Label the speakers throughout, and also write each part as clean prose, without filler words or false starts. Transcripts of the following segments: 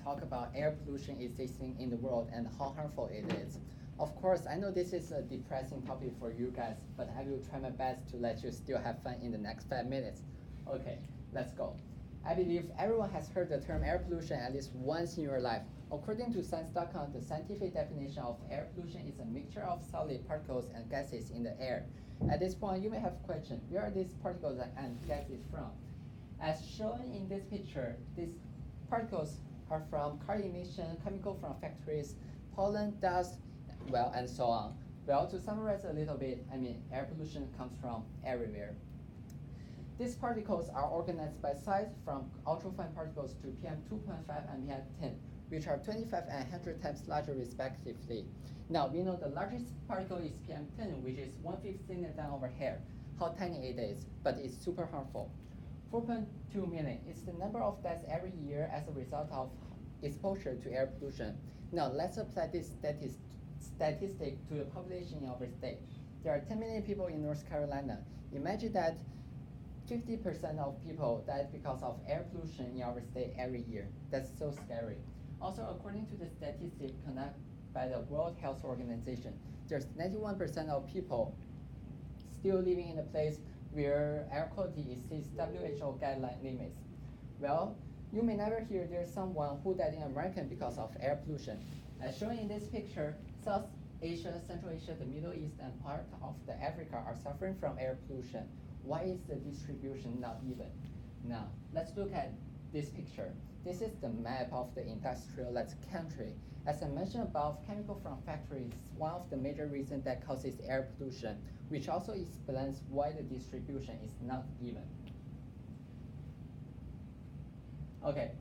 Speaker 1: talk about air pollution existing in the world and how harmful it is. Of course, I know this is a depressing topic for you guys, but I will try my best to let you still have fun in the next 5 minutes. Okay, let's go. I believe everyone has heard the term air pollution at least once in your life. According to science.com, the scientific definition of air pollution is a mixture of solid particles and gases in the air. At this point, you may have a question, where are these particles and gases from? As shown in this picture, these particles are from car emission, chemical from factories, pollen, dust, well, and so on. Well, to summarize a little bit, air pollution comes from everywhere. These particles are organized by size from ultrafine particles to PM 2.5 and PM 10, which are 25 and 100 times larger respectively. Now, we know the largest particle is PM 10, which is 1/5 thinner than our hair. How tiny it is, but it's super harmful. 4.2 million is the number of deaths every year as a result of exposure to air pollution. Now, let's apply this statistic to the population in our state. There are 10 million people in North Carolina. Imagine that 50% of people died because of air pollution in our state every year. That's so scary. Also, according to the statistic conducted by the World Health Organization, there's 91% of people still living in a place where air quality exceeds WHO guideline limits. Well, you may never hear there's someone who died in America because of air pollution. As shown in this picture, South Asia, Central Asia, the Middle East, and part of the Africa are suffering from air pollution. Why is the distribution not even? Now, let's look at this picture. This is the map of the industrialized country. As I mentioned above, chemical from factories is one of the major reasons that causes air pollution, which also explains why the distribution is not even. Okay,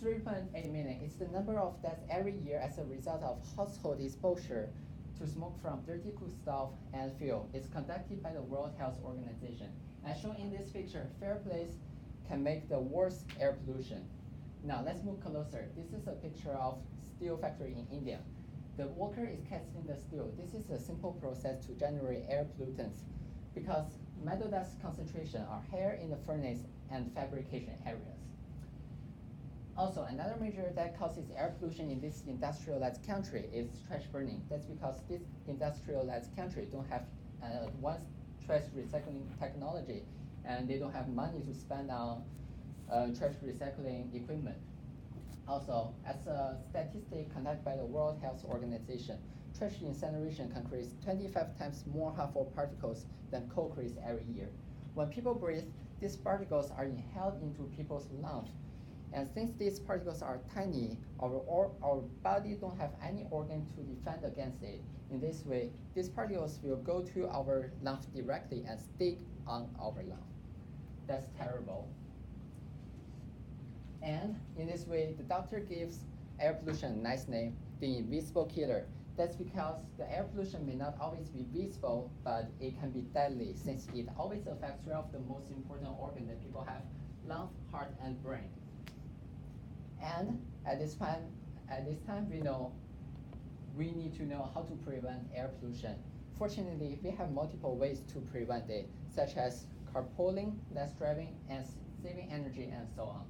Speaker 1: 3.8 million is the number of deaths every year as a result of household exposure to smoke from dirty cool stove and fuel. It's conducted by the World Health Organization. As shown in this picture, fireplace can make the worst air pollution. Now let's move closer. This is a picture of steel factory in India. The worker is casting the steel. This is a simple process to generate air pollutants because metal dust concentration are higher in the furnace and fabrication areas. Also, another major that causes air pollution in this industrialized country is trash burning. That's because this industrialized country don't have advanced trash recycling technology, and they don't have money to spend on trash recycling equipment. Also, as a statistic conducted by the World Health Organization, trash incineration can create 25 times more harmful particles than coal creates every year. When people breathe, these particles are inhaled into people's lungs. And since these particles are tiny, our body don't have any organ to defend against it. In this way, these particles will go to our lungs directly and stick on our lung. That's terrible. And in this way, the doctor gives air pollution a nice name, the invisible killer. That's because the air pollution may not always be visible, but it can be deadly since it always affects three of the most important organs that people have: lung, heart, and brain. And at this time, we need to know how to prevent air pollution. Fortunately, we have multiple ways to prevent it, such as carpooling, less driving, and saving energy, and so on.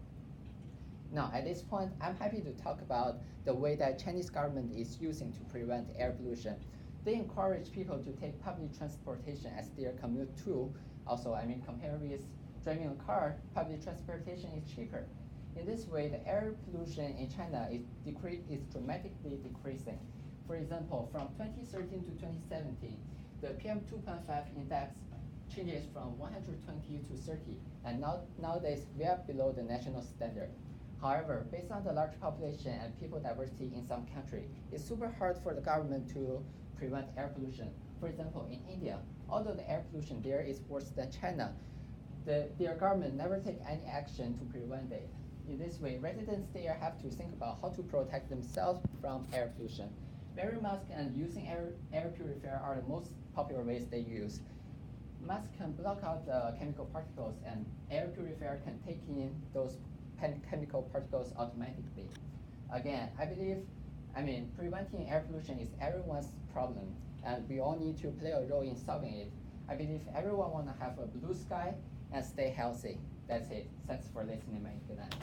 Speaker 1: Now, at this point, I'm happy to talk about the way that Chinese government is using to prevent air pollution. They encourage people to take public transportation as their commute tool. Also, compared with driving a car, public transportation is cheaper. In this way, the air pollution in China is dramatically decreasing. For example, from 2013 to 2017, the PM 2.5 index changes from 120 to 30, and nowadays we are below the national standard. However, based on the large population and people diversity in some countries, it's super hard for the government to prevent air pollution. For example, in India, although the air pollution there is worse than China, their government never take any action to prevent it. In this way, residents there have to think about how to protect themselves from air pollution. Wearing masks and using air purifier are the most popular ways they use. Masks can block out the chemical particles, and air purifier can take in those chemical particles automatically. Again, I believe, preventing air pollution is everyone's problem, and we all need to play a role in solving it. I believe everyone want to have a blue sky and stay healthy. That's it. Thanks for listening, mate. Good night.